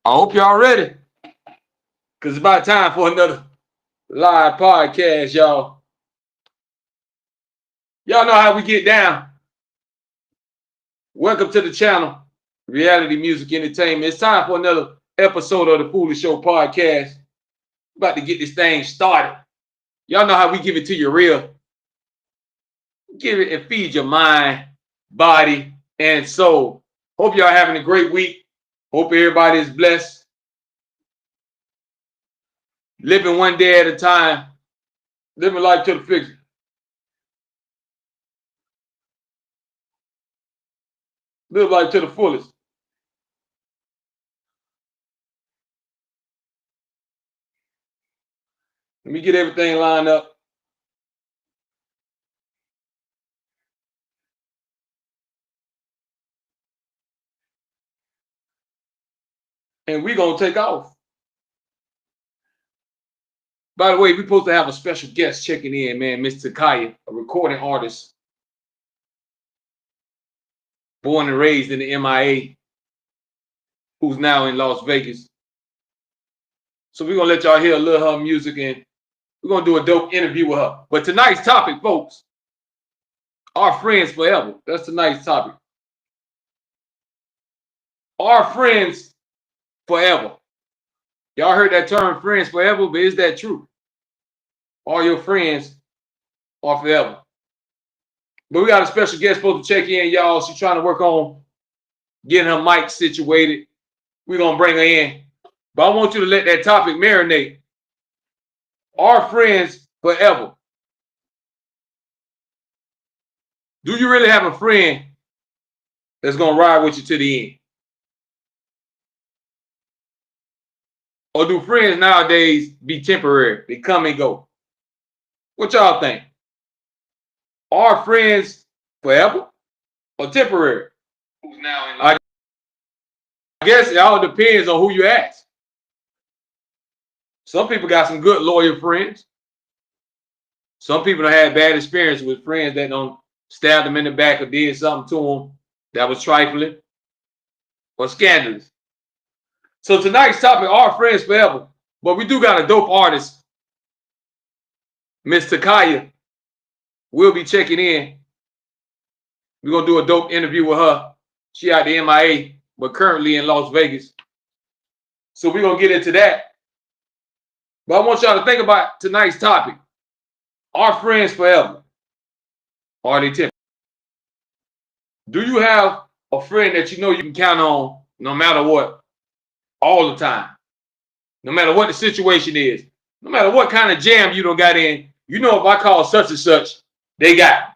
I hope y'all ready, because it's about time for another live podcast, y'all. Y'all know how we get down. Welcome to the channel, Reality Music Entertainment. It's time for another episode of the Foolish Show podcast. About to get this thing started. Y'all know how we give it to you real. Give it and feed your mind, body, and soul. Hope y'all having a great week. Hope everybody is blessed. Living one day at a time. Living life to the fixture. Live life to the fullest. Let me get everything lined up. And we're going to take off. By the way, we're supposed to have a special guest checking in, man. Miss Takaya, a recording artist. Born and raised in the MIA. Who's now in Las Vegas. So we're going to let y'all hear a little of her music, and we're going to do a dope interview with her. But tonight's topic, folks, our friends forever. That's tonight's topic. Our friends forever. Y'all heard that term, friends forever, but is that true? All your friends are forever. But we got a special guest supposed to check in, y'all. She's trying to work on getting her mic situated. We're going to bring her in. But I want you to let that topic marinate. Our friends forever. Do you really have a friend that's going to ride with you to the end? Or do friends nowadays be temporary? They come and go. What y'all think? Are friends forever or temporary? Who's now in life? I guess it all depends on who you ask. Some people got some good loyal friends. Some people have had bad experience with friends that don't stab them in the back or did something to them that was trifling or scandalous. So tonight's topic, our friends forever. But we do got a dope artist, Miss Takaya. We'll be checking in. We're going to do a dope interview with her. She out the MIA, but currently in Las Vegas. So we're going to get into that. But I want y'all to think about tonight's topic. Are friends forever? Or are they temporary? Do you have a friend that you know you can count on no matter what? All the time. No matter what the situation is. No matter what kind of jam you done got in. You know, if I call such and such, they got it.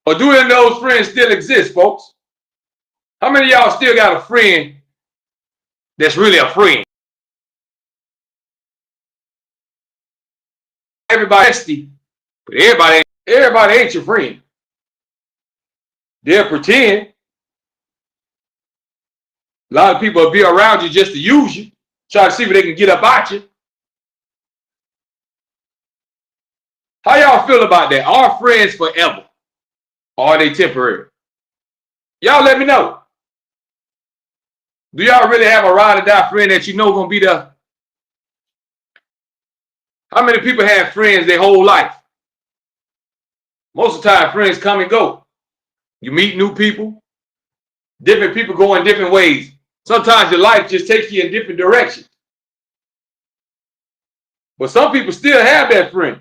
Or do any of those friends still exist, folks? How many of y'all still got a friend that's really a friend? Everybody, but everybody ain't your friend. They'll pretend. A lot of people will be around you just to use you, try to see what they can get up at you. How y'all feel about that? Are friends forever? Or are they temporary? Y'all let me know. Do y'all really have a ride or die friend that you know gonna be there? How many people have friends their whole life? Most of the time, friends come and go. You meet new people. Different people go in different ways. Sometimes your life just takes you in different directions. But some people still have that friend.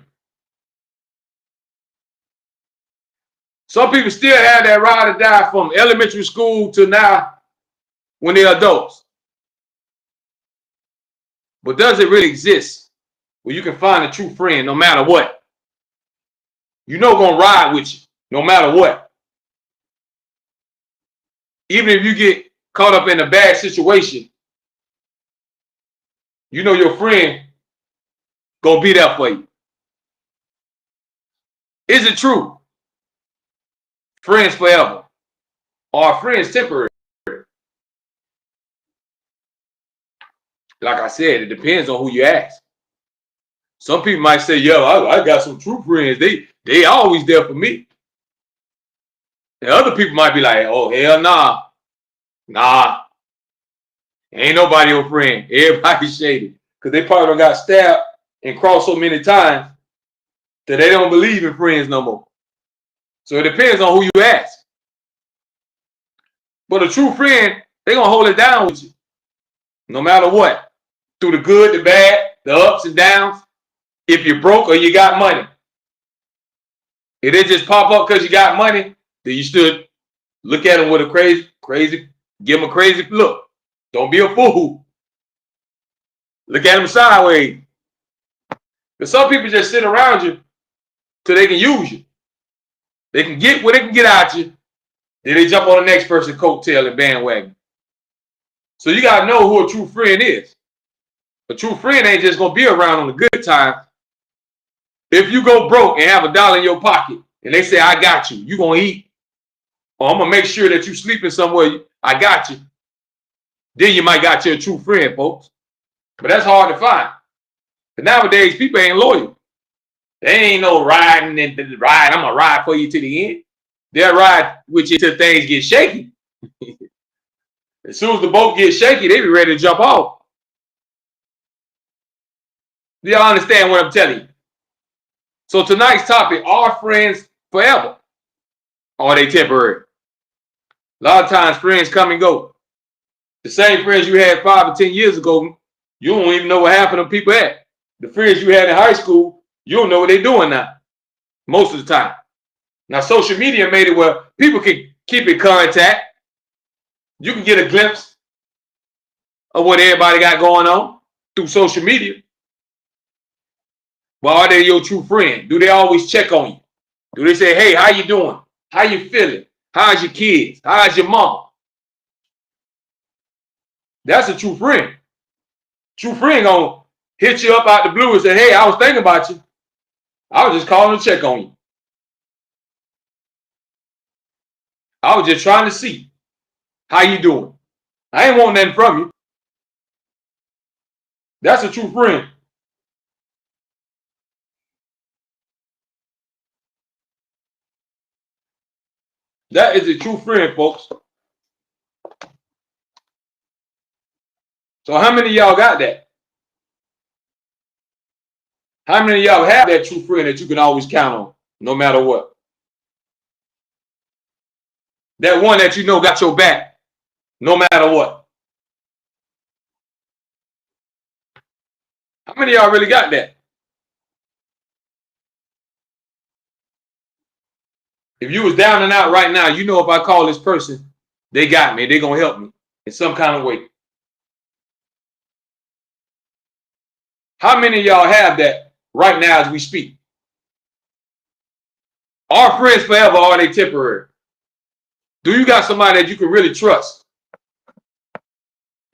Some people still have that ride or die from elementary school to now when they're adults. But does it really exist where you can find a true friend no matter what? You know gonna ride with you no matter what. Even if you get caught up in a bad situation, you know your friend gonna be there for you. Is it true? Friends forever. Or are friends temporary? Like I said, it depends on who you ask. Some people might say, yo, I got some true friends. They always there for me. And other people might be like, oh, hell nah. Nah. Ain't nobody your friend. Everybody shaded. Because they probably done got stabbed and crossed so many times that they don't believe in friends no more. So it depends on who you ask. But a true friend, they gonna hold it down with you. No matter what. Through the good, the bad, the ups and downs. If you're broke or you got money. If they just pop up because you got money, then you should look at them with a crazy, give them a crazy look. Don't be a fool. Look at them sideways. Because some people just sit around you till they can use you. They can get what they can get out you. Then they jump on the next person's coattail and bandwagon. So you got to know who a true friend is. A true friend ain't just going to be around on the good times. If you go broke and have $1 in your pocket and they say, I got you, you going to eat. Or I'm going to make sure that you sleeping somewhere, I got you. Then you might got you a true friend, folks. But that's hard to find. But nowadays, people ain't loyal. They ain't no riding and ride. I'm going to ride for you to the end. They'll ride with you till things get shaky. As soon as the boat gets shaky, they be ready to jump off. Do y'all understand what I'm telling you? So tonight's topic, are friends forever? Or are they temporary? A lot of times friends come and go. The same friends you had 5 or 10 years ago, you don't even know what half of them people at. The friends you had in high school, you don't know what they're doing now. Most of the time. Now social media made it where people can keep in contact. You can get a glimpse of what everybody got going on through social media. But are they your true friend? Do they always check on you? Do they say, hey, how you doing? How you feeling? How's your kids? How's your mom? That's a true friend. True friend gonna hit you up out the blue and say, hey, I was thinking about you. I was just calling to check on you. I was just trying to see how you doing. I ain't want nothing from you. That's a true friend. That is a true friend, folks. So how many of y'all got that? How many of y'all have that true friend that you can always count on, no matter what? That one that you know got your back, no matter what. How many of y'all really got that? If you was down and out right now, you know if I call this person, they got me. They're going to help me in some kind of way. How many of y'all have that right now as we speak? Are friends forever or are they temporary? Do you got somebody that you can really trust?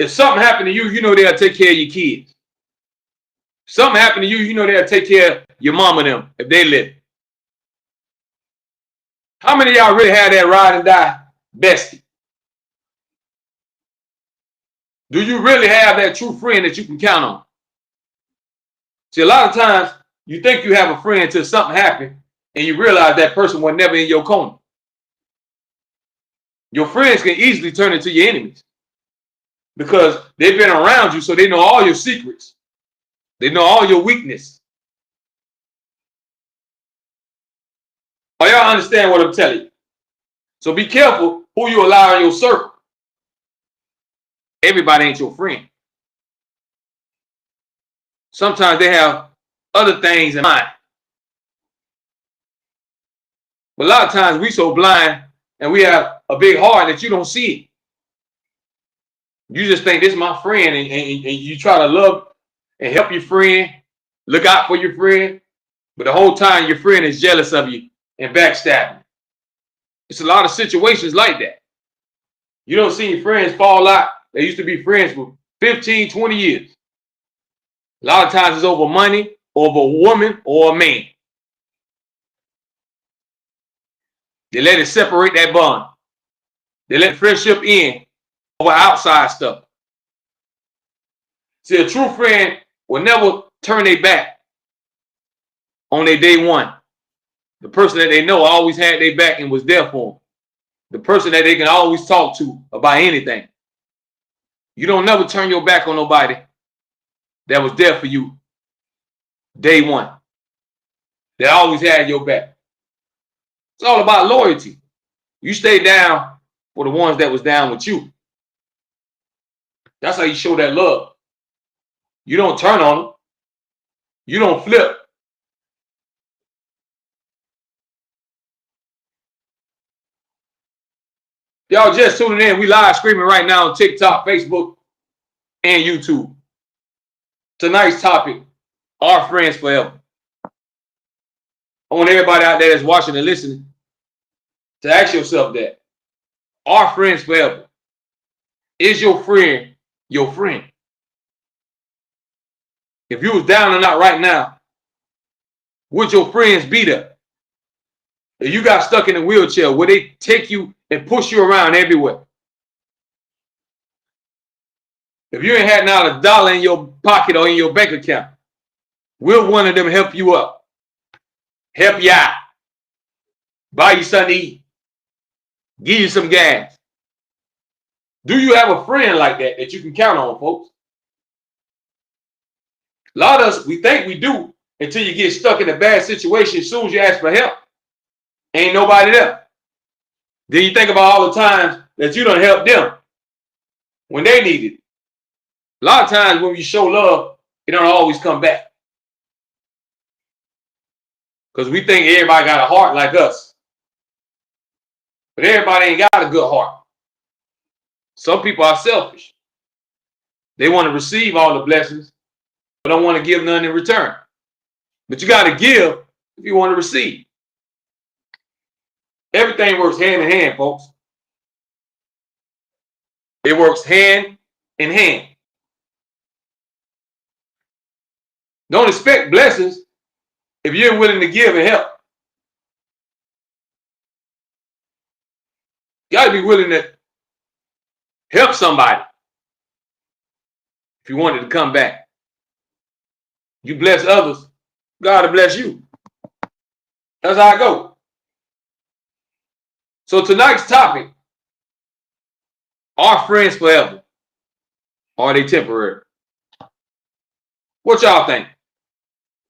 If something happened to you, you know they'll take care of your kids. If something happened to you, you know they'll take care of your mom and them if they live. How many of y'all really have that ride and die bestie? Do you really have that true friend that you can count on? See, a lot of times you think you have a friend until something happened and you realize that person was never in your corner. Your friends can easily turn into your enemies because they've been around you, so they know all your secrets. They know all your weakness. Are y'all understand what I'm telling you? So be careful who you allow in your circle. Everybody ain't your friend. Sometimes they have other things in mind. But a lot of times we so blind and we have a big heart that you don't see it. You just think this is my friend and you try to love and help your friend, look out for your friend. But the whole time your friend is jealous of you and backstabbing. It's a lot of situations like that. You don't see your friends fall out. They used to be friends for 15, 20 years. A lot of times it's over money, over a woman or a man. They let it separate that bond. They let friendship in over outside stuff. See, a true friend will never turn their back on their day one. The person that they know always had their back and was there for them. The person that they can always talk to about anything. You don't never turn your back on nobody that was there for you day one, that always had your back. It's all about loyalty. You stay down for the ones that was down with you. That's how you show that love. You don't turn on them. You don't flip. Y'all just tuning in. We live streaming right now on TikTok, Facebook, and YouTube. Tonight's topic, our friends forever. I want everybody out there that's watching and listening to ask yourself that. Our friends forever. Is your friend your friend? If you was down and out right now, would your friends be there? If you got stuck in a wheelchair, would they take you and push you around everywhere? If you ain't had not a dollar in your pocket or in your bank account, will one of them help you up? Help you out? Buy you something to eat? Give you some gas? Do you have a friend like that you can count on, folks? A lot of us, we think we do until you get stuck in a bad situation. As soon as you ask for help, ain't nobody there. Then you think about all the times that you done helped them when they needed it. A lot of times when you show love, it don't always come back. Because we think everybody got a heart like us. But everybody ain't got a good heart. Some people are selfish. They want to receive all the blessings, but don't want to give none in return. But you got to give if you want to receive. Everything works hand in hand, folks. It works hand in hand. Don't expect blessings if you're willing to give and help. You got to be willing to help somebody if you wanted to come back. You bless others, God will bless you. That's how I go. So tonight's topic, are friends forever? Or are they temporary? What y'all think?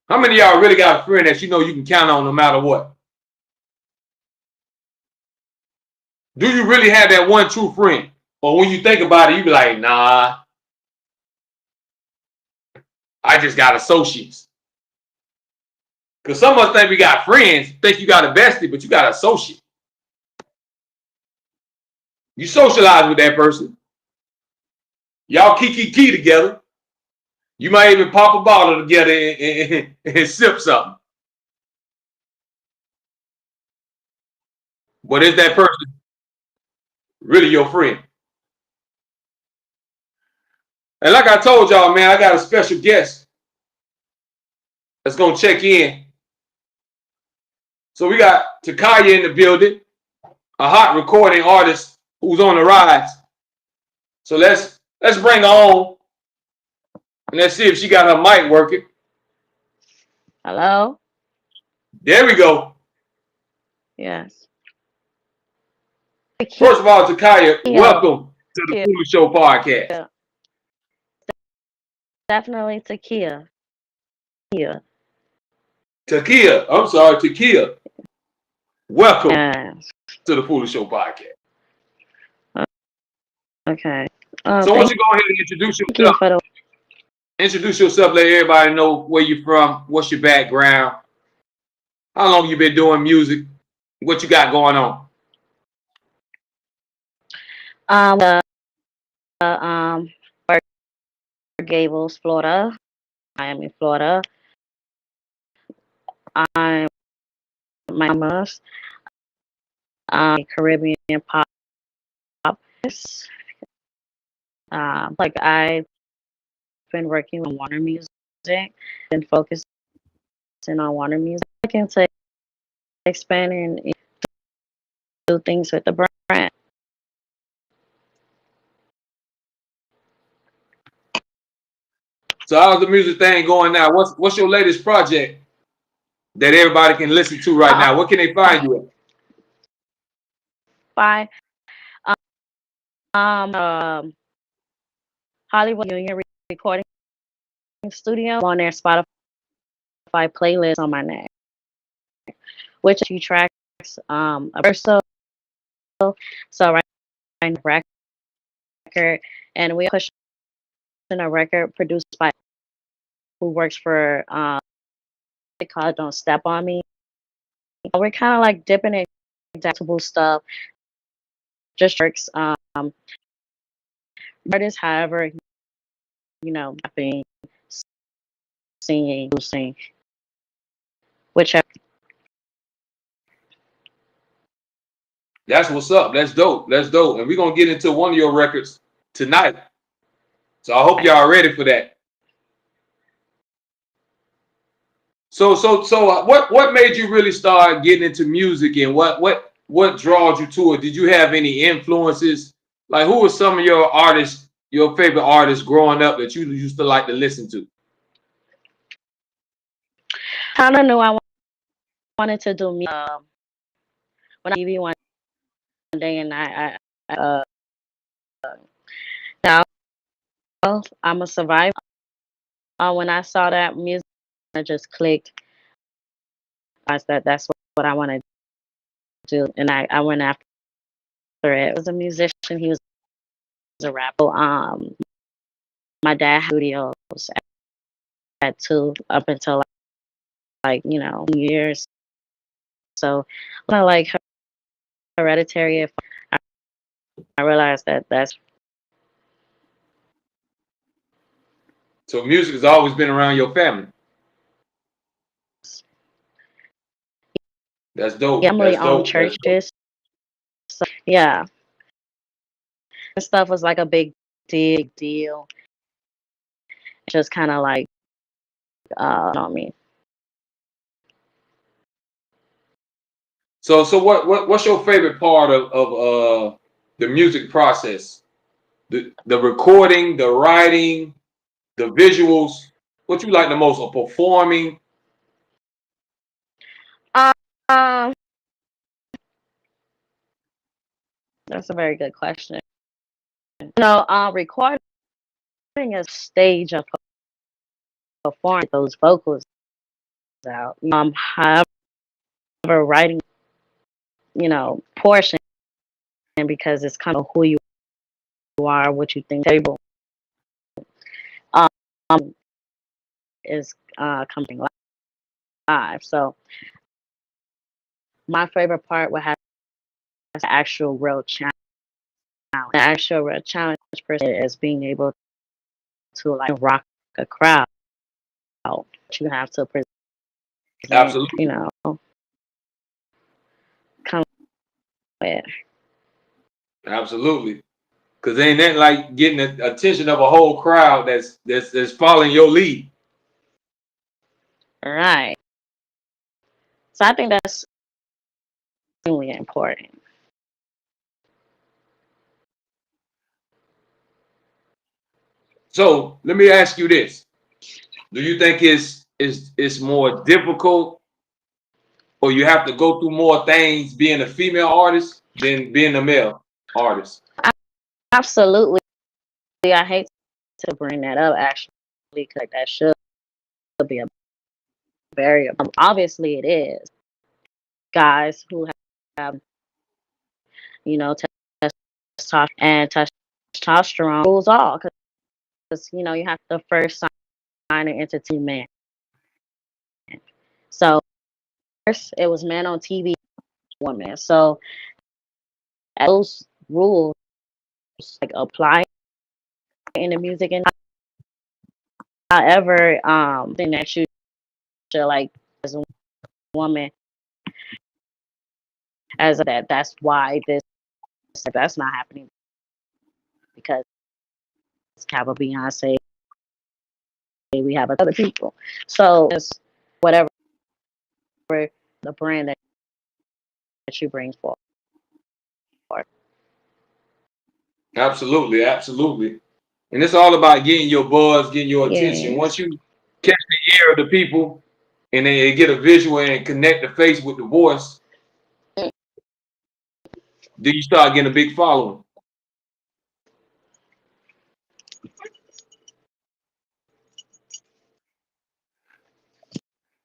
How many of y'all really got a friend that you know you can count on no matter what? Do you really have that one true friend? Or when you think about it, you be like, nah, I just got associates. Because some of us think we got friends, think you got a bestie, but you got an associate. You socialize with that person. Y'all kiki together. You might even pop a bottle together and sip something. But is that person really your friend? And like I told y'all, man, I got a special guest that's going to check in. So we got Takaya in the building, a hot recording artist who's on the rise. So let's bring her on and let's see if she got her mic working. Hello? There we go. Yes. First of all, Takaya, welcome to the Foolish Show podcast. Definitely Takia. Takia, I'm sorry, Takia. Welcome Yes. to the Foolish Show podcast. Okay. So once you go ahead and introduce yourself, let everybody know where you're from, what's your background, how long you been doing music, what you got going on. Gables, Florida. Miami, Florida. I'm my mama's Caribbean pop. Like I've been working on Warner Music and focusing on Warner Music and to expand and do things with the brand. So how's the music thing going now? What's your latest project that everybody can listen to right now? What can they find you at? Bye. Um, Hollywood Union Recording Studio on their Spotify playlist on my neck, which few tracks, a verso. So right now, record, and we are pushing a record produced by who works for they call it Don't Step on Me. We're kind of like dipping in adaptable stuff, just works. Artists, however, rapping, singing, producing, whichever. That's what's up. That's dope. That's dope. And we're gonna get into one of your records tonight. So I hope y'all ready for that. So what made you really start getting into music, and what draws you to it? Did you have any influences? Like, who were some of your artists, your favorite artists growing up that you used to like to listen to? Kind of knew I wanted to do music when I TV one day, and now I'm a survivor. When I saw that music, I just clicked. I said that's what I want to do, and I went after it. It was a musician. He was a rapper. My dad had studios at 2 up until like years. So kind of like hereditary. If I realized that's So music has always been around your family. That's dope. family That's owned dope. That's dope. churches. So yeah, this stuff was like a big deal. Just kind of like on me. So what's your favorite part of the music process? The recording, the writing, the visuals. What you like the most? Of performing? Um, that's a very good question. No, recording a stage of performing those vocals out. However, writing, portion because it's kind of who you are, what you think table um is coming live. So my favorite part would have the actual real challenge. The actual real challenge person is being able to like rock a crowd. You have to present, Absolutely. come with. Absolutely. Cause ain't that like getting the attention of a whole crowd that's following your lead. Right. So I think that's really important. So let me ask you this: do you think it's more difficult, or you have to go through more things being a female artist than being a male artist? Absolutely. I hate to bring that up actually, because that should be a barrier. Obviously, it is. Guys who have, testosterone and testosterone rules all because you have to first sign an entertainment. So first, it was men on TV, women. So those rules like apply in the music and however, thing that you should like as a woman as that's why that's not happening because we have a Beyonce, we have other people. So it's whatever the brand that you bring forward. Absolutely, absolutely. And it's all about getting your buzz, getting your attention. Yes. Once you catch the ear of the people and they get a visual and connect the face with the voice, then you start getting a big following.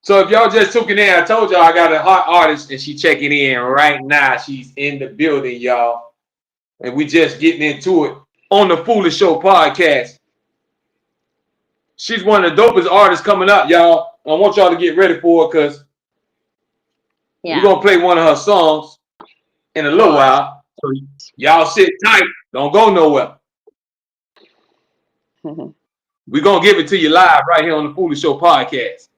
So if y'all just took it in, I told y'all I got a hot artist and she checking in right now. She's in the building, y'all. And we just getting into it on the Foolish Show podcast. She's one of the dopest artists coming up, y'all. I want y'all to get ready for it because we're going to play one of her songs in a little while. So y'all sit tight. Don't go nowhere. We're going to give it to you live right here on the Foolish Show podcast.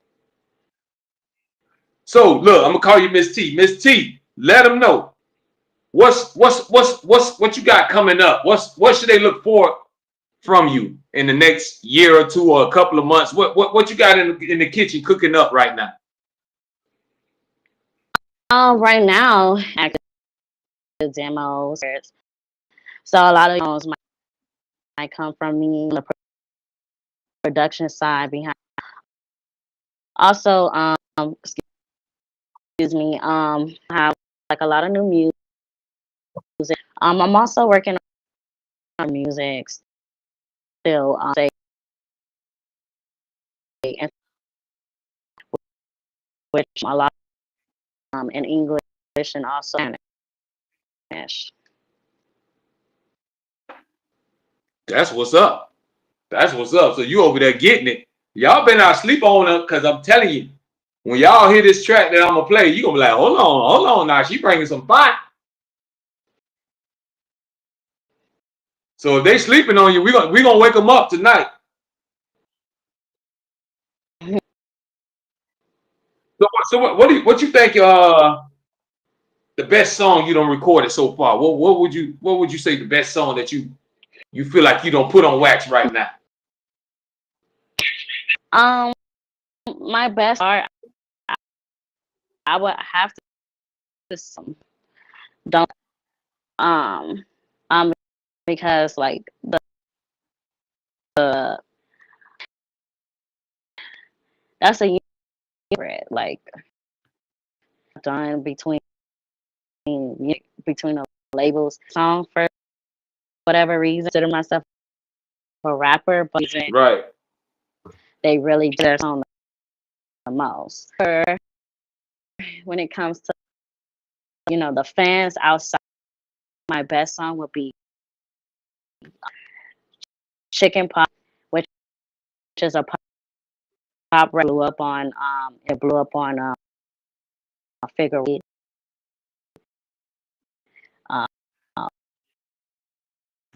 So look, I'm gonna call you Miss T. Miss T, let them know what you got coming up. What should they look for from you in the next year or two or a couple of months? What you got in the kitchen cooking up right now? Right now, active demos. So a lot of demos might come from me on the production side behind. Also, excuse me, I have like a lot of new music. I'm also working on music still, which a lot in English and also Spanish. That's what's up. That's what's up. So you over there getting it. Y'all better not sleep on her because I'm telling you, when y'all hear this track that I'm gonna play, you gonna be like, hold on now. She bringing some fire. So if they sleeping on you, we gonna wake them up tonight. So what you think the best song you done recorded so far? What would you say the best song that you feel like you don't put on wax right now? My best art, I would have to don't because like the that's a unit like done between the labels song for whatever reason. I consider myself a rapper, but Right. they really do their song the most. When it comes to the fans outside, my best song would be Chicken Pop, which is a pop rap blew up on Figure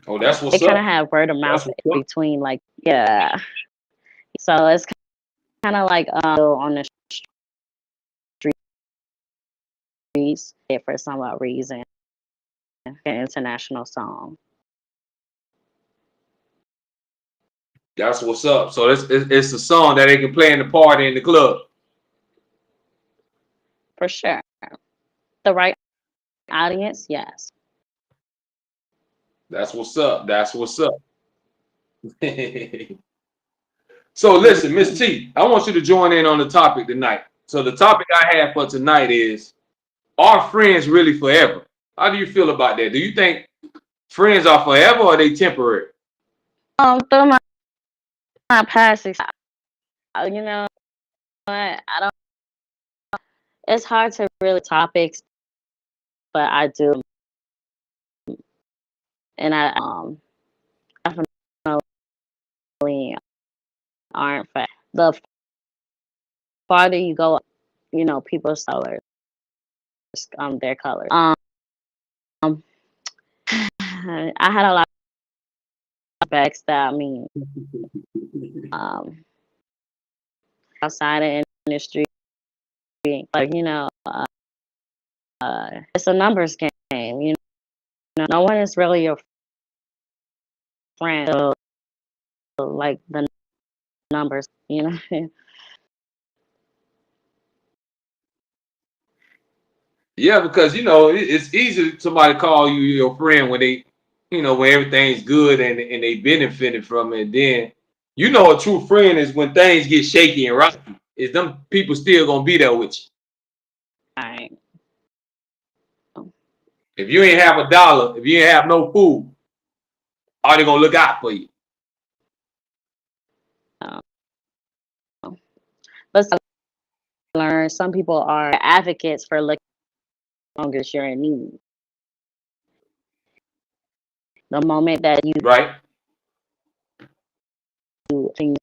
Oh, that's what's they kind of up. have word of mouth between so it's kind of like on the streets for some odd reason an international song. That's what's up. So it's a song that they can play in the party in the club. For sure. The right audience, yes. That's what's up. That's what's up. So listen, Miss T, I want you to join in on the topic tonight. So the topic I have for tonight is, are friends really forever? How do you feel about that? Do you think friends are forever or are they temporary? Through my past I don't. It's hard to really topics, but I do, and I definitely aren't. The farther you go, people's colors, their colors. I had a lot of backs that outside of industry, like it's a numbers game. No one is really your friend. So, like the numbers, Yeah, because it's easy somebody call you your friend when they, when everything's good and they benefiting from it. Then a true friend is when things get shaky and rocky. Is them people still gonna be there with you? Right. If you ain't have a dollar, if you ain't have no food, are they gonna look out for you? But learn. Some people are advocates for looking as long as you're in need. The moment that you Right. do things,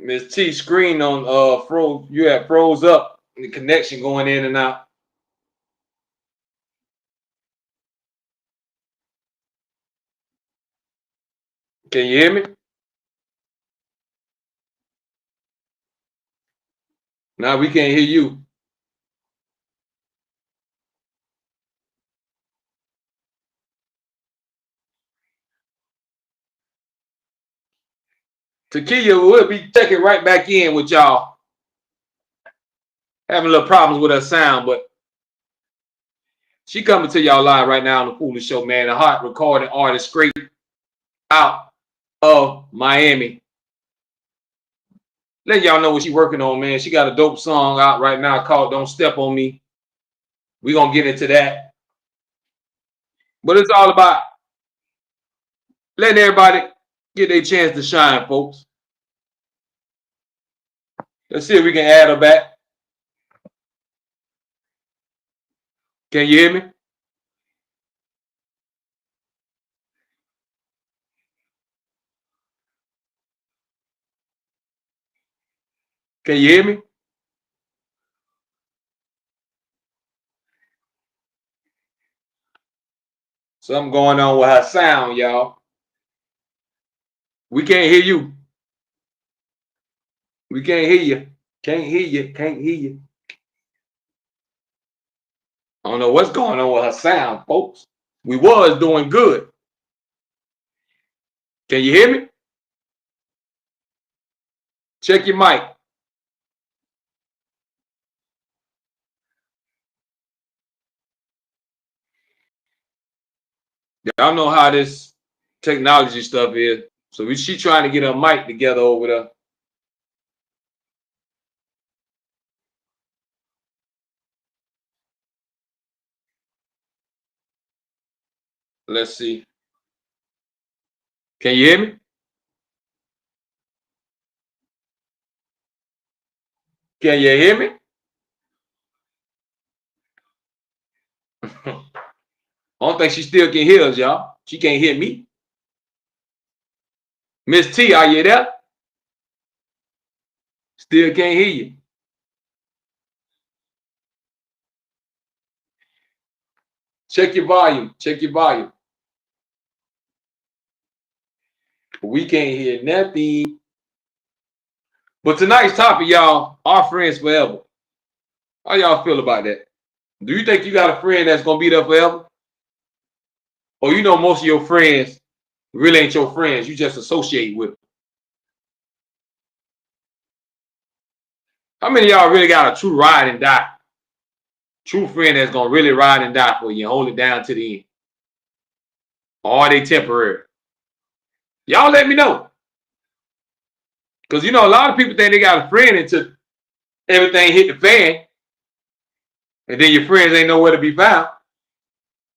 Miss T screen on froze. You had froze up. The connection going in and out. Can you hear me? Now we can't hear you. Takia, we'll be checking right back in with y'all. Having a little problems with her sound, but she coming to y'all live right now on the Foolish Show, man. A hot recording artist straight out of Miami. Let y'all know what she working on, man. She got a dope song out right now called Don't Step on Me. We're going to get into that. But it's all about letting everybody get their chance to shine, folks. Let's see if we can add her back. Can you hear me? Can you hear me? Something going on with her sound, y'all. We can't hear you. We can't hear you. Can't hear you. Can't hear you. I don't know what's going on with her sound, folks. We was doing good. Can you hear me? Check your mic. Y'all know how this technology stuff is. So she trying to get her mic together over there. Let's see. Can you hear me? Can you hear me? I don't think she still can hear us, y'all. She can't hear me. Miss T, are you there? Still can't hear you. Check your volume. Check your volume. We can't hear nothing. But tonight's topic, y'all, our friends forever. How y'all feel about that? Do you think you got a friend that's gonna be there forever? Or you know most of your friends really ain't your friends, you just associate with them? How many of y'all really got a true ride and die? True friend that's gonna really ride and die for you and hold it down to the end? Or are they temporary? Y'all let me know. Because you know, a lot of people think they got a friend until everything hit the fan. And then your friends ain't nowhere to be found.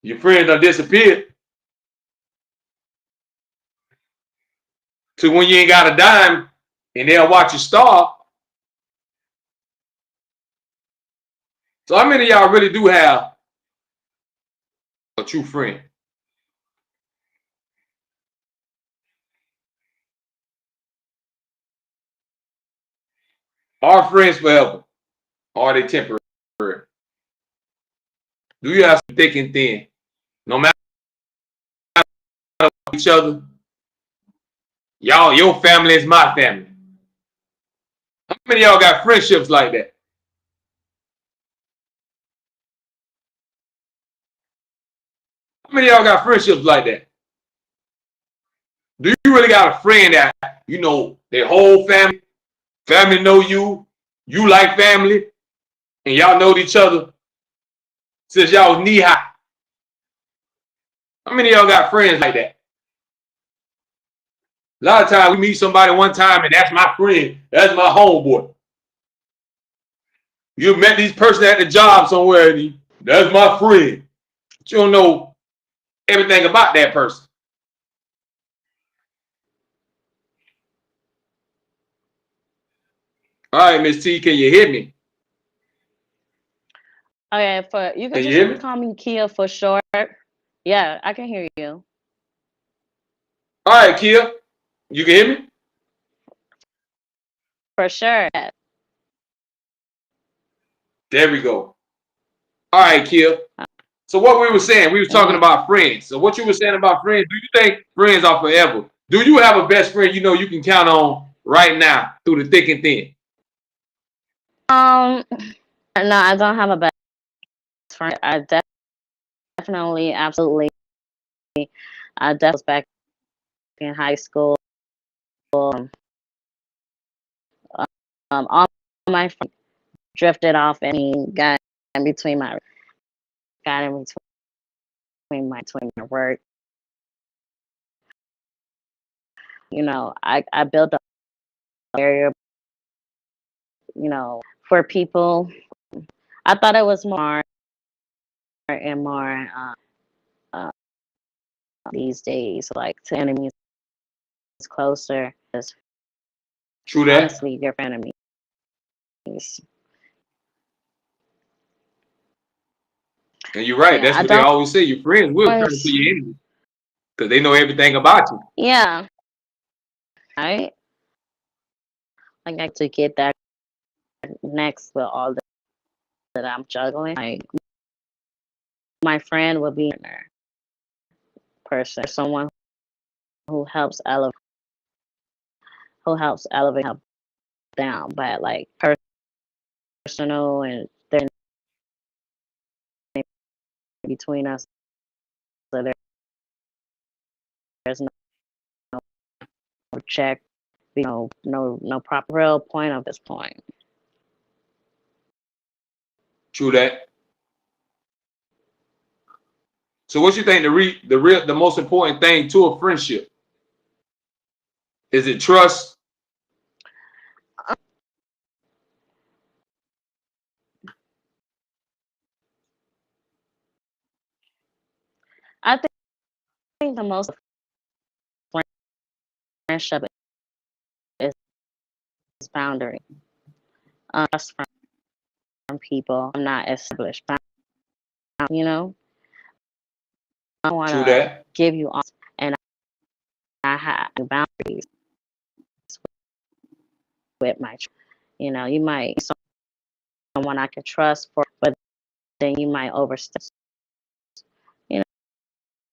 Your friends done disappeared. To when you ain't got a dime and they'll watch you starve. So how many of y'all really do have a true friend? Are friends forever? Or are they temporary? Do you have some thick and thin? No matter each other, y'all, your family is my family. How many of y'all got friendships like that? How many of y'all got friendships like that? Do you really got a friend that, you know, their whole family know you, you like family, and y'all know each other since y'all was knee high? How many of y'all got friends like that? A lot of times we meet somebody one time and that's my friend, that's my homeboy. You met this person at the job somewhere, and that's my friend. But you don't know everything about that person. All right, Miss T, can you hear me? Okay, for you Can can you just hear me? call me Kia for short. Yeah, I can hear you. All right, Kia, you can hear me? For sure. There we go. All right, Kia. So what we were saying, we was talking Mm-hmm. about friends. So what you were saying about friends, do you think friends are forever? Do you have a best friend you know you can count on right now through the thick and thin? Um, no, I don't have a best friend. I definitely, absolutely, I definitely was back in high school. Um, all my friends drifted off and in between my got in between my work. You know, I built a barrier. You know, for people, I thought it was more and more uh, these days, like to enemies closer. Because True that. honestly, your enemies. And you're right. Yeah, That's I what they don't. always say. Your friends will turn into your enemies because they know everything about you. Yeah, right. Like I to get that next with all that I'm juggling. Like my friend would be a person, someone who helps elevate help down, but like personal and they're between us, so there's no check, no proper real point of this point. True that. So what you think the most important thing to a friendship? Is it trust? I think the most friendship is boundary. Trust from people. I'm not established. You know, I want True to that. give you all, and I have boundaries with my. You know, you might someone I can trust for, but then you might overstep. You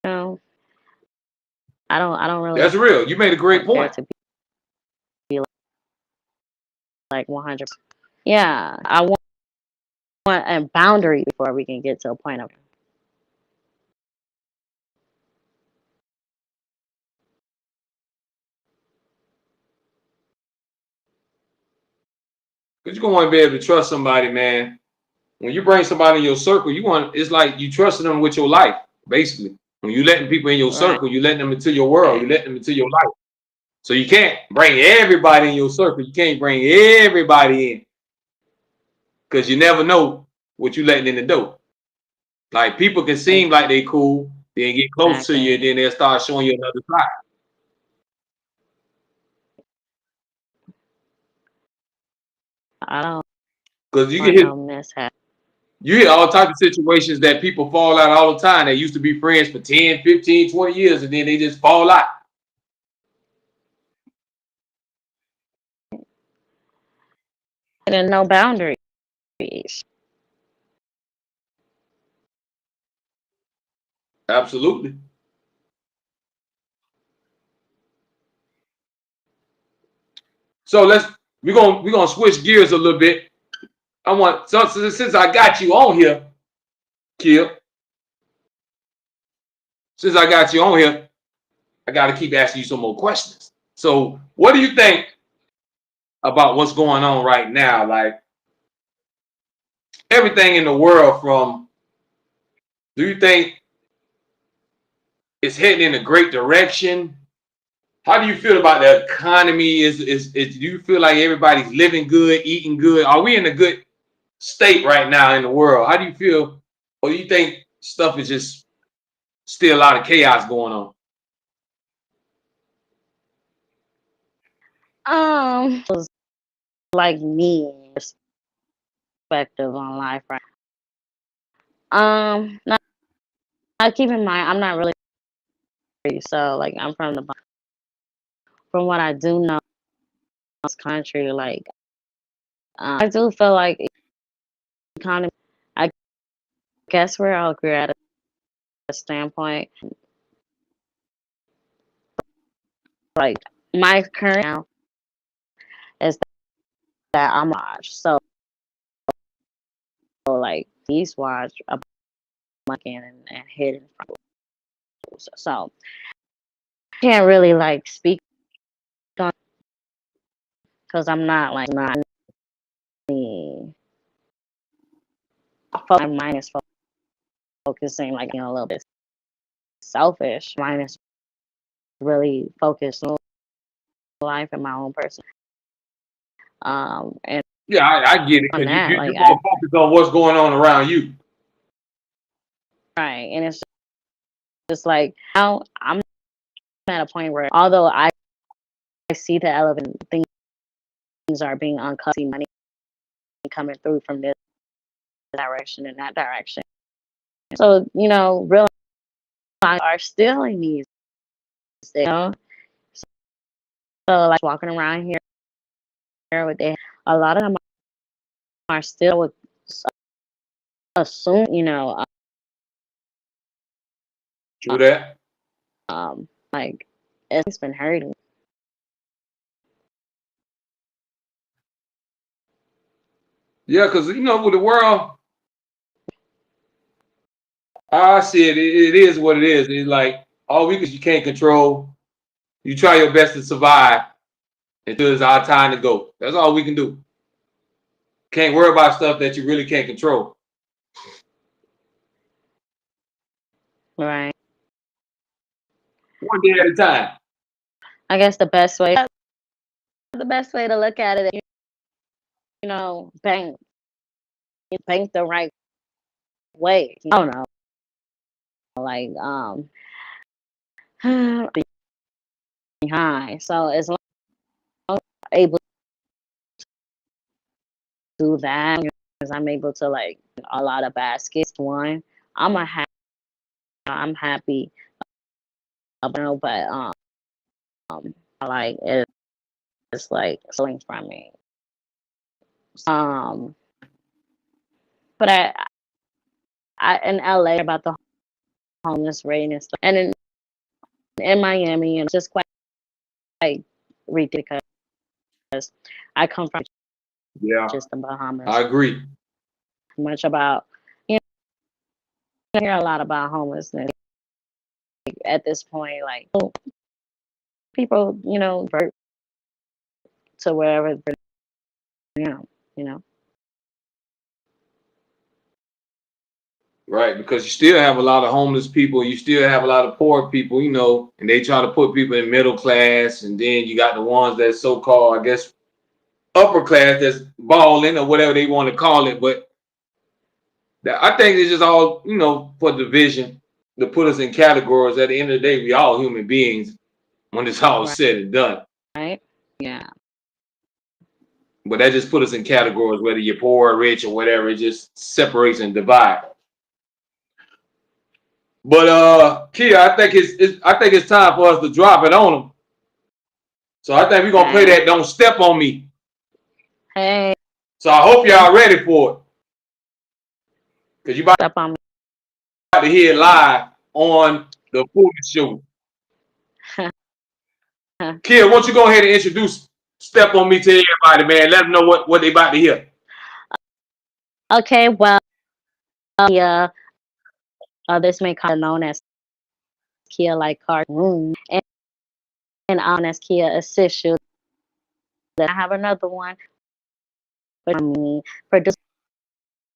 know, I don't really That's real. You made a great want there point. to be like 100. Yeah, I want a boundary before we can get to a point of. Because you're gonna want to be able to trust somebody, man. When you bring somebody in your circle, you want it's like you trusting them with your life, basically. When you letting people in your Right. circle, you letting them into your world, you letting them into your life. So you can't bring everybody in your circle. You can't bring everybody in because you never know what you letting in the door. Like people can seem like they cool, then get close to you, and Exactly. then they'll start showing you another side. I don't Because you can want hit no mishap. you hear all types of situations that people fall out all the time. They used to be friends for 10, 15, 20 years, and then they just fall out. And no boundaries. Absolutely. So we're gonna switch gears a little bit. I want since I got you on here, Kill. Since I got you on here, I got to keep asking you some more questions. So, what do you think about what's going on right now? Like everything in the world, from do you think it's heading in a great direction? How do you feel about the economy? Do you feel like everybody's living good, eating good? Are we in a good? state right now in the world? How do you feel? Or do you think stuff is just still a lot of chaos going on? Was like me perspective on life, right? Now, keep in mind, I'm not really so like I'm from the from what I do know, this country, like I do feel like economy. I guess we're all agree at a standpoint. Like my current now is that I'm watch. So like these watch a monkey and hidden from so can't really like speak on because I'm not like not me. My mind is focusing like a little bit selfish. Mine is really focused on life and my own person. And Yeah, I get it on because that, you're like more focused on what's going on around you. right, and it's just like now I'm at a point where although I see the elephant things are being uncovered, see money coming through from this direction and that direction. So real are still in these, So like walking around here with a lot of them are still with assume, True that. like it's been hurting. Yeah, because with the world, I see it, it is what it is. It's like all we you can't control. You try your best to survive until it's our time to go. That's all we can do. Can't worry about stuff that you really can't control. Right. One day at a time. I guess the best way to look at it is, bank the right way. I don't know. Like behind. So as long as I'm able to do that, because I'm able to like a lot of baskets. One, I'm a ha- I'm happy. But I like it's like stealing from me. Um, but I in LA about the homeless rate and stuff, and in Miami, and it's just quite ridiculous. I come from Yeah, just the Bahamas. I agree. Much about I hear a lot about homelessness at this point. Like people, revert to wherever you know, you know. Right, because you still have a lot of homeless people, you still have a lot of poor people, and they try to put people in middle class, and then you got the ones that so-called, I guess, upper class that's balling or whatever they want to call it. But I think it's just all, for division to put us in categories. At the end of the day, we all human beings when it's all Right. said and done. Right. Yeah. But that just put us in categories, whether you're poor or rich or whatever. It just separates and divides. But Kia, I think it's time for us to drop it on them. So I think we're gonna play Okay. that "Don't Step on Me." Hey, So I hope y'all ready for it, cause you about step on to hear it live on the Foolish Show. me. Kia, why don't you go ahead and introduce "Step on Me" to everybody, man? Let them know what they about to hear. Okay. Well, yeah. This may call known as Kia like cartoon, and as Kia assist you. Then I have another one for me produced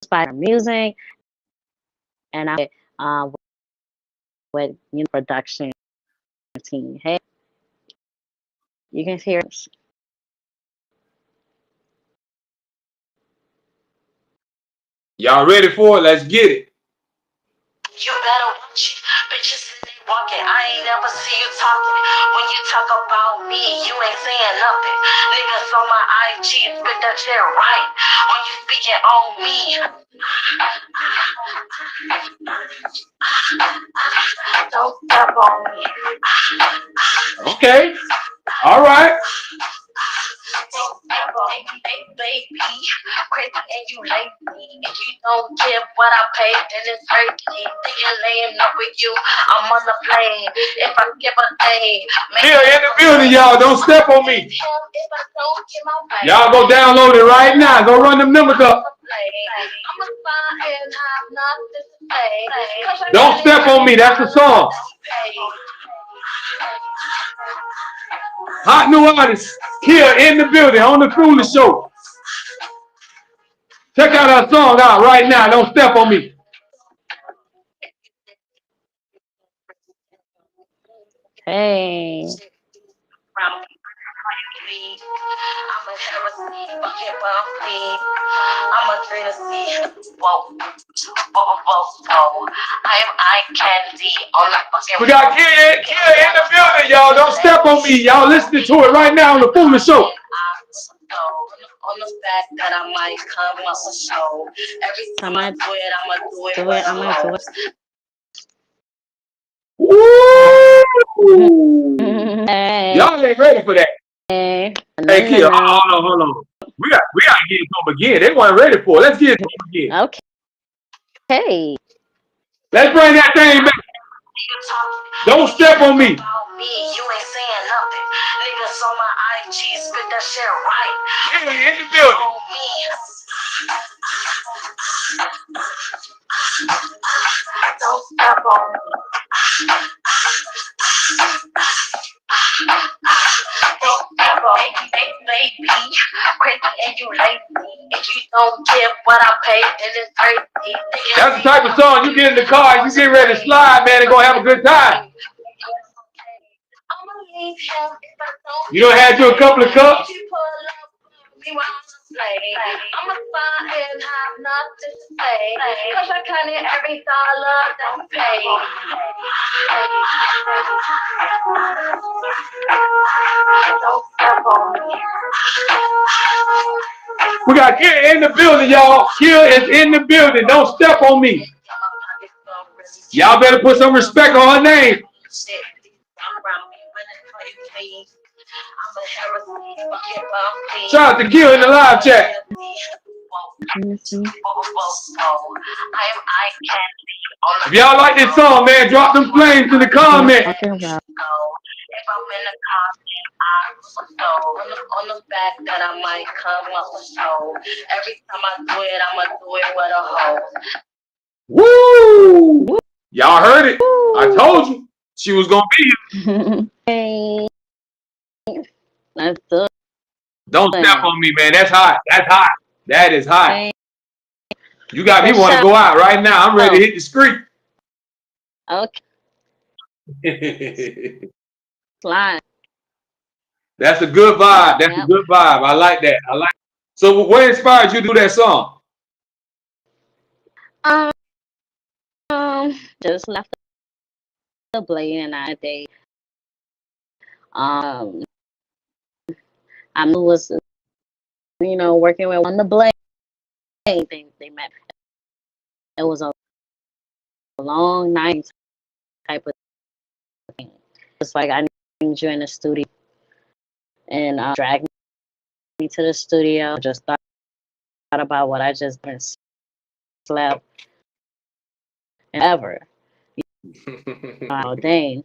by music, and I with production team. Hey, you can hear Y'all ready for it? Let's get it. You better watch it. Bitches they walking. I ain't never see you talking. When you talk about me, you ain't saying nothing. Niggas on my IG spit that shit right. When you speaking on me, don't step on me. Okay. All right. Baby, crazy and you lazy. If you don't give what I pay, then it's crazy. Thinking laying up with you, I'm on the plane. If I give a thing, Here in the building, y'all. Don't step on me. if I don't get my way, Y'all go download it right now. Go run them numbers up. I'm a fine and have nothing to say. Don't step on me. That's the song. Hot new artist. Here in the building on the Foolish Show. Check out our song out right now. Don't step on me. Hey. I'm a heresy, fucking bumpy. I'm a Trinity. Whoa, whoa. I am eye candy on the fucking. We got Kia in the building, y'all. Don't step on me. Y'all listening to it right now on the Foolish Show. On the fact that I might come up a show. Every time I do it, I'ma do it with I'm gonna do it. Woo! Hey. Y'all ain't ready for that. Hey. Hey, Kia, hold on. We got to get it to them again. They weren't ready for it. Let's get it to them again. Okay. Hey. Let's bring that thing back. Don't step on me. You ain't saying nothing. Niggas on my IG spit that shit right. Kia in the building. On me. Don't step on me. Baby, crazy and you lazy. If you don't give what I pay, then it's crazy. That's the type of song you get in the car and you get ready to slide, man, and go have a good time. You don't have to do a couple of cups. I'm a fine and have nothing to say. Cause I count in every dollar that we pay. Don't step on me. We got Kia in the building, y'all. Kia is in the building. Don't step on me. Y'all better put some respect on her name. Shout out to Kia in the live chat. If y'all like this song, man, drop them flames in the comments. If I'm in the comment, on the fact that I might come up a show. Every time I do it, I'ma do it with a hoe. Woo! Y'all heard it. I told you she was gonna be here. Hey. That's good. Don't step on me, man. That's hot. That's hot. That is hot. Hey. You got me want to go out right now. I'm ready to hit the street. Okay. Flying. That's a good vibe. That's a good vibe. I like that. I like. So, what inspired you to do that song? Just left the Blade and I day. I was, working with on the Blade. They met. It was a long night type of thing. It's like I need you in the studio and dragged me to the studio. Just thought about what I just been slept and ever. Oh dang.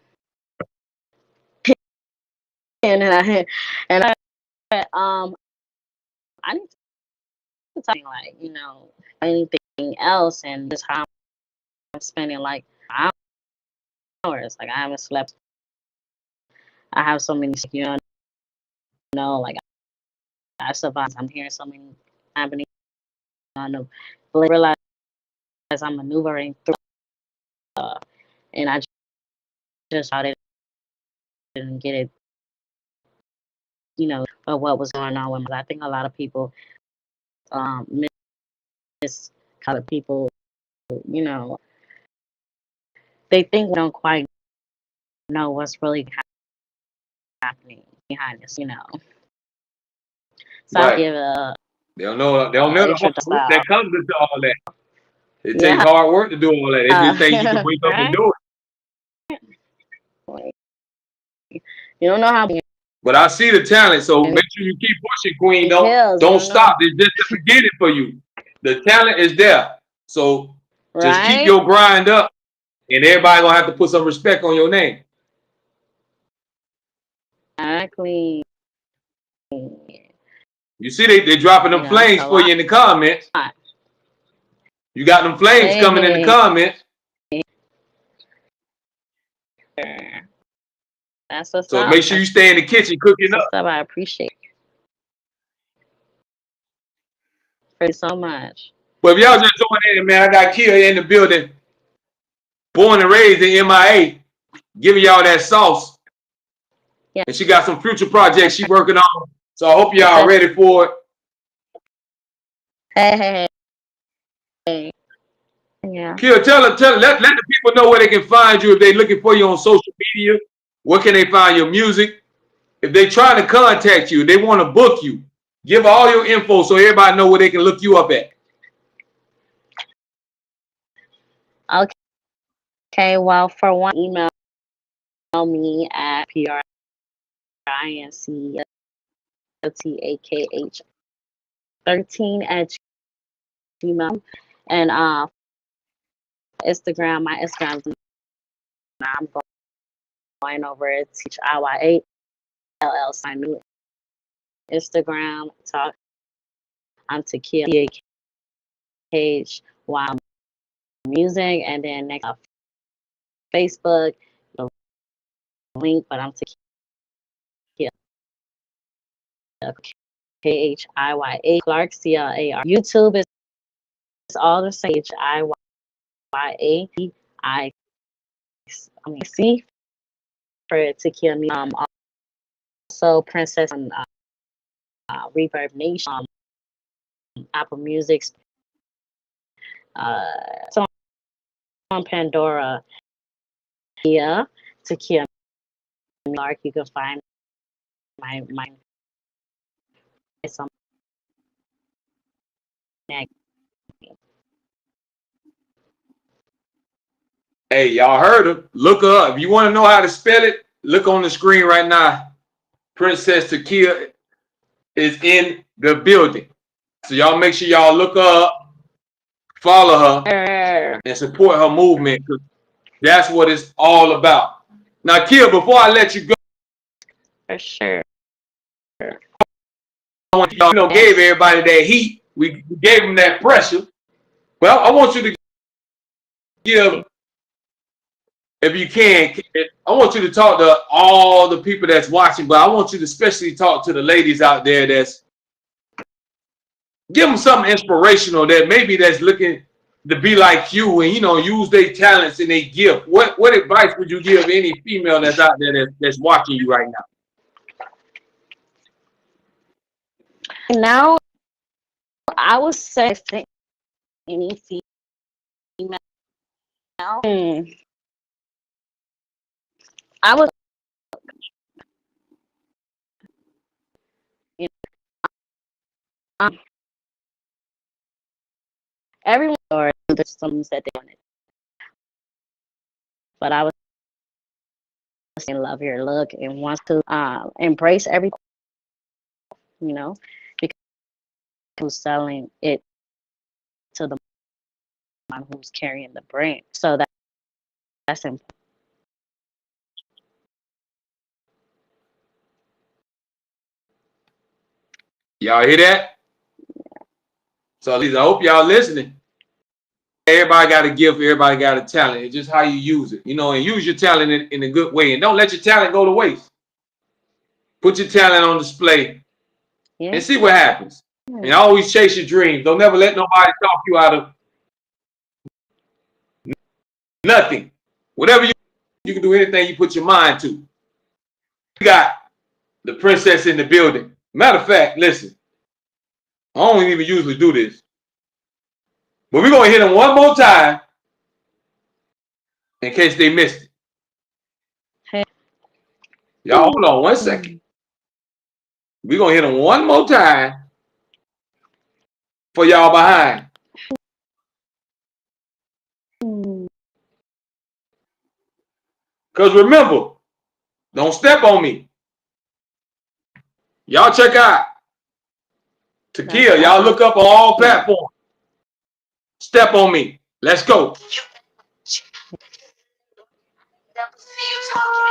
and I I need to talk like anything else and just how I'm spending like hours. Like I haven't slept. I have so many like I survived. I'm hearing so many happening. I know, but I realize I'm maneuvering through, and I just started and get it, of what was going on with me. I think a lot of people misconstrue other people, you know, they think we don't quite know what's really happening behind this, you know. So I'll Right. give a They don't know the hard work that comes into all that. It takes hard work to do all that. They just think you can wake up and do it. You don't know how. But I see the talent, so make sure you keep pushing, Queen. Don't stop. It's just the beginning for you. The talent is there. So just keep your grind up, and everybody gonna have to put some respect on your name. Exactly. You see, they dropping them flames for you in the comments. You got them flames coming in the comments. That's what's so up. Make sure you stay in the kitchen cooking up. I appreciate it. Thank you so much. Well, if y'all just joining in, man, I got Kia in the building, born and raised in MIA, giving y'all that sauce. Yeah. And she got some future projects she working on. So I hope y'all ready for it. Hey. Yeah. Kia, let the people know where they can find you if they're looking for you on social media. Where can they find your music? If they trying to contact you, they want to book you. Give all your info so everybody know where they can look you up at. Okay, well, for one, email me at princekh13 and Instagram. My Instagram is I'm going over it. TeachIYA LL new Instagram talk. I'm Takia Cage Wild Music, and then next Facebook the link, but I'm Takia KHIYA Clark CLAR. YouTube is all the same. HIYA C for Takia. Also Princess on Reverb Nation, Apple Music, so on Pandora. Yeah, Takia Clark. You can find my some Hey, y'all heard her. Look her up. If you want to know how to spell it, look on the screen right now. Princess Takia is in the building. So y'all make sure y'all look her up, follow her, and support her movement, because that's what it's all about. Now, Kia, before I let you go, for sure. I want you gave everybody that heat. We gave them that pressure. Well, I want you to give, if you can, I want you to talk to all the people that's watching, but I want you to especially talk to the ladies out there that's, give them something inspirational that maybe that's looking to be like you and, use their talents and their gift. What advice would you give any female that's out there that's watching you right now? Now, I would say any female. I would. Everyone or there's some that they wanted, but I was saying love your look and wants to embrace everything, because who's selling it to the one who's carrying the brand. So that's important. Y'all hear that? So I hope y'all listening. Everybody got a gift. Everybody got a talent. It's just how you use it, and use your talent in a good way. And don't let your talent go to waste. Put your talent on display and see what happens. And always chase your dreams. Don't never let nobody talk you out of nothing. Whatever you can do anything you put your mind to. You got the princess in the building. Matter of fact, listen, I don't even usually do this, But we're going to hit them one more time in case they missed it. Hey. Y'all, hold on 1 second. We're going to hit them one more time for y'all behind. Because remember, don't step on me. Y'all check out Tequila. Y'all look up on all platforms. Step on me. Let's go.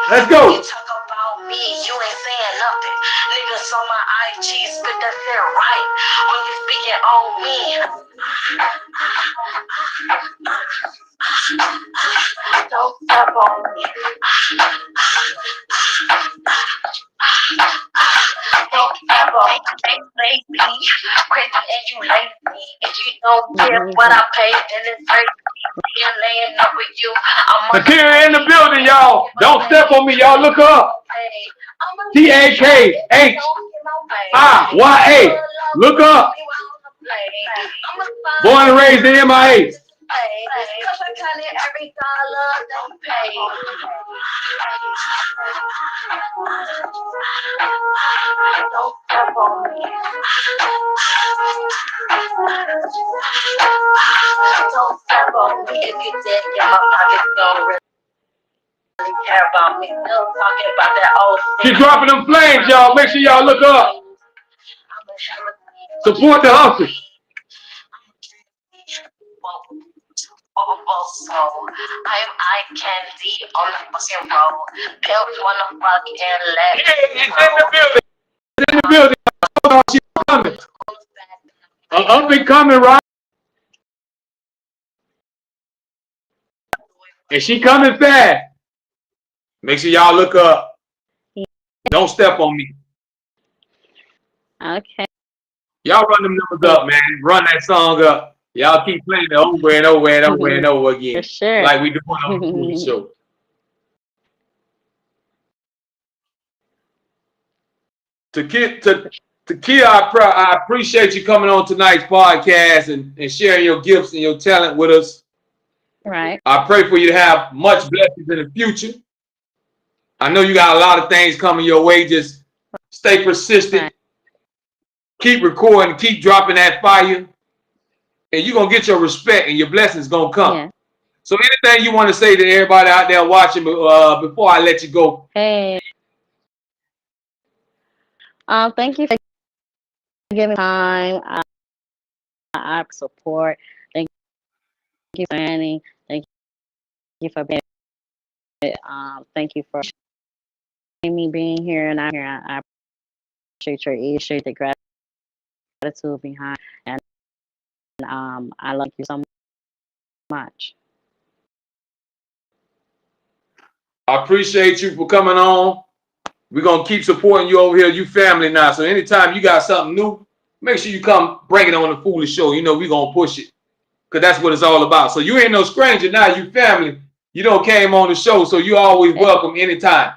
Let's go. You talk about me, you ain't saying nothing. Niggas on my IG spit that shit right. When you speaking on me, don't step on me. Don't step on me. Make me crazy and you hate me. If you don't care what I pay, then it's crazy. I'm laying up with you. Tequila in the building, y'all. Don't step on me. Y'all look up. TAKHIYA. Look up. Born and raised in MIA. Don't step on me. Don't step on me. If you did, get my pockets don't really care about me. Still talking about that old shit. She's dropping them flames, y'all. Make sure y'all look up. Support the hustle. So I'm eye candy on the fucking road. Pills wanna fuck and let Yeah, it's in the building. It's in the building. Hold on, she's coming. Up and coming, right? And she coming fast. Make sure y'all look up. Don't step on me. Okay. Y'all run them numbers up, man. Run that song up. Y'all keep playing it over and over and over and over again. For sure. Like we do on the movie show. Takia, I appreciate you coming on tonight's podcast and sharing your gifts and your talent with us. Right. I pray for you to have much blessings in the future. I know you got a lot of things coming your way. Just stay persistent. Right. Keep recording. Keep dropping that fire. And you're going to get your respect and your blessings going to come. Yeah. So anything you want to say to everybody out there watching before I let you go? Hey. Thank you for giving time. I support. Thank you for Annie. Thank you for being. Thank you for me being here, and I'm here. I appreciate your appreciate the gratitude behind, and I love you so much. I appreciate you for coming on. We're going to keep supporting you over here. You family now. So anytime you got something new, make sure you come bring it on the Foolish Show. You know we're going to push it because that's what it's all about. So you ain't no stranger now. You family. You don't came on the show, so you always welcome anytime.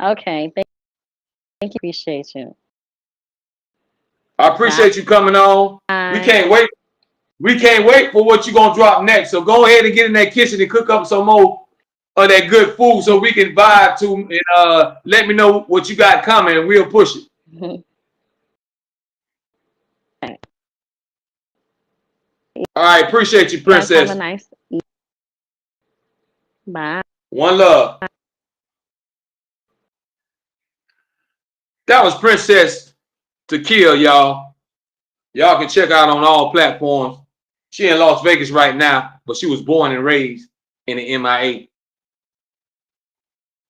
Okay. Thank you. Appreciate you. I appreciate you coming on. We can't wait. We can't wait for what you're going to drop next. So go ahead and get in that kitchen and cook up some more of that good food so we can vibe to and let me know what you got coming and we'll push it. All right. Appreciate you, Princess. Have a nice bye. One love. That was Princess Tequila, y'all. Y'all can check out on all platforms. She in Las Vegas right now, but she was born and raised in the MIA.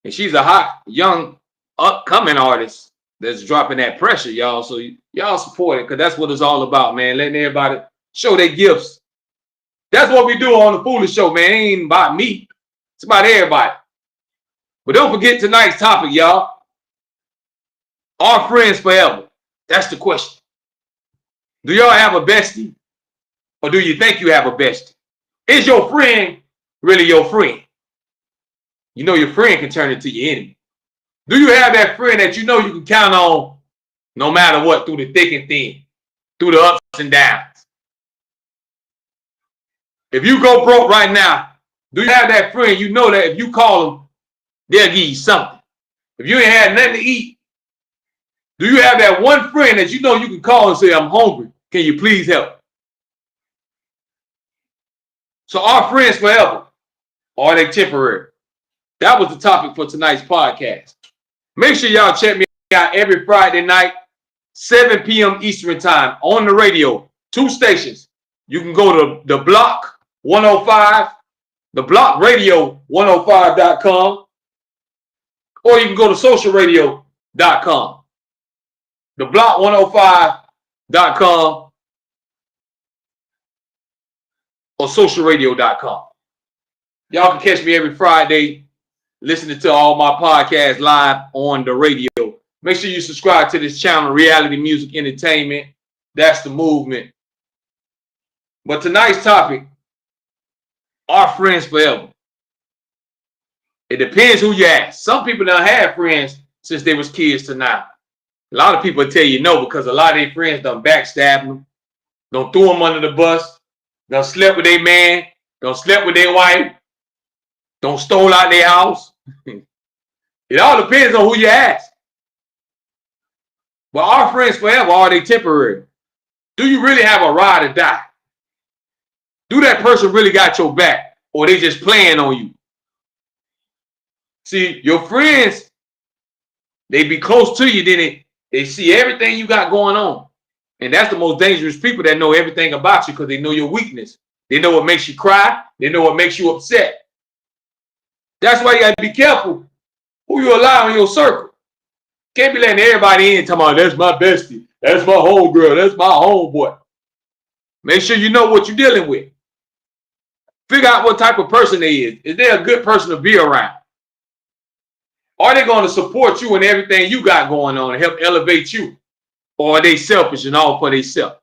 And she's a hot, young, upcoming artist that's dropping that pressure, y'all. So y'all support it because that's what it's all about, man. Letting everybody show their gifts. That's what we do on the Foolish Show, man. It ain't about me. It's about everybody. But don't forget tonight's topic, y'all. Are friends forever? That's the question. Do y'all have a bestie? Or do you think you have a bestie? Is your friend really your friend? You know your friend can turn into your enemy. Do you have that friend that you know you can count on no matter what through the thick and thin? through the ups and downs. If you go broke right now, do you have that friend you know that if you call them, they'll give you something? If you ain't had nothing to eat, do you have that one friend that you know you can call and say, I'm hungry, can you please help? So are friends forever, or are they temporary? That was the topic for tonight's podcast. Make sure y'all check me out every Friday night, 7 p.m. Eastern time on the radio. 2 stations. You can go to the Block 105, the Block Radio 105.com, or you can go to socialradio.com. The Block 105.com or socialradio.com. Y'all can catch me every Friday listening to all my podcasts live on the radio. Make sure you subscribe to this channel, Reality Music Entertainment. That's the movement. But tonight's topic, are friends forever? It depends who you ask. Some people don't have friends since they was kids to now. A lot of people tell you no because a lot of their friends done backstab them, done threw them under the bus, done slept with their man, done slept with their wife, done stole out their house. It all depends on who you ask. But are friends forever, or are they temporary? Do you really have a ride or die? Do that person really got your back, or they just playing on you? See, your friends, they be close to you, then they see everything you got going on. And that's the most dangerous people, that know everything about you because they know your weakness. They know what makes you cry. They know what makes you upset. That's why you got to be careful who you allow in your circle. Can't be letting everybody in talking about, that's my bestie, that's my homegirl, that's my homeboy. Make sure you know what you're dealing with. Figure out what type of person they is. Is they a good person to be around? Are they going to support you in everything you got going on and help elevate you? Or are they selfish and all for themselves?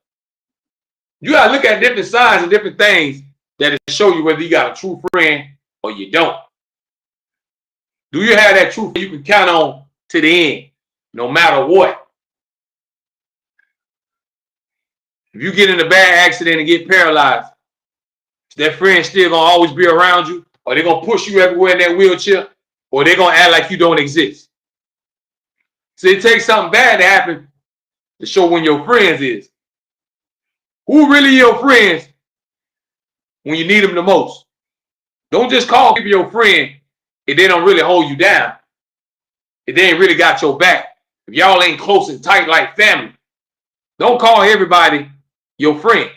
You got to look at different signs and different things that show you whether you got a true friend or you don't. Do you have that true friend you can count on to the end, no matter what? If you get in a bad accident and get paralyzed, is that friend still going to always be around you? Or they going to push you everywhere in that wheelchair? Or they going to act like you don't exist? So it takes something bad to happen to show when your friends is. Who really your friends when you need them the most? Don't just call people your friend if they don't really hold you down. If they ain't really got your back. If y'all ain't close and tight like family. Don't call everybody your friend.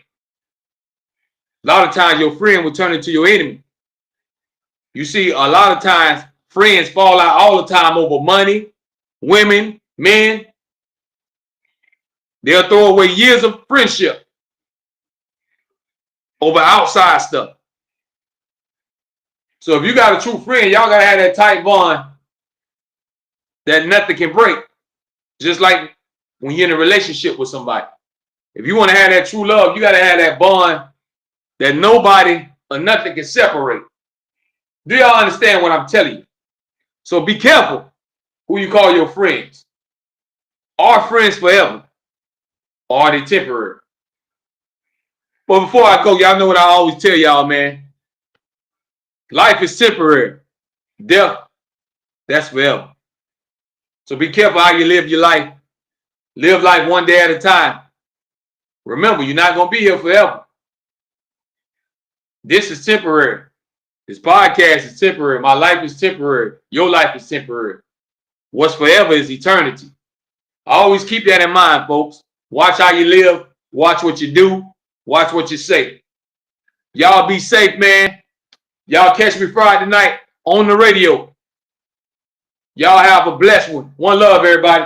A lot of times your friend will turn into your enemy. You see, a lot of times friends fall out all the time over money, women, men. They'll throw away years of friendship over outside stuff. So if you got a true friend, y'all got to have that tight bond that nothing can break. Just like when you're in a relationship with somebody. If you want to have that true love, you got to have that bond that nobody or nothing can separate. Do y'all understand what I'm telling you? So be careful who you call your friends. Are friends forever, or are they temporary? But before I go, y'all know what I always tell y'all, man. Life is temporary. Death, that's forever. So be careful how you live your life. Live life one day at a time. Remember, you're not going to be here forever. This is temporary. This podcast is temporary. My life is temporary. Your life is temporary. What's forever is eternity. Always keep that in mind, folks. Watch how you live. Watch what you do. Watch what you say. Y'all be safe, man. Y'all catch me Friday night on the radio. Y'all have a blessed one. One love, everybody.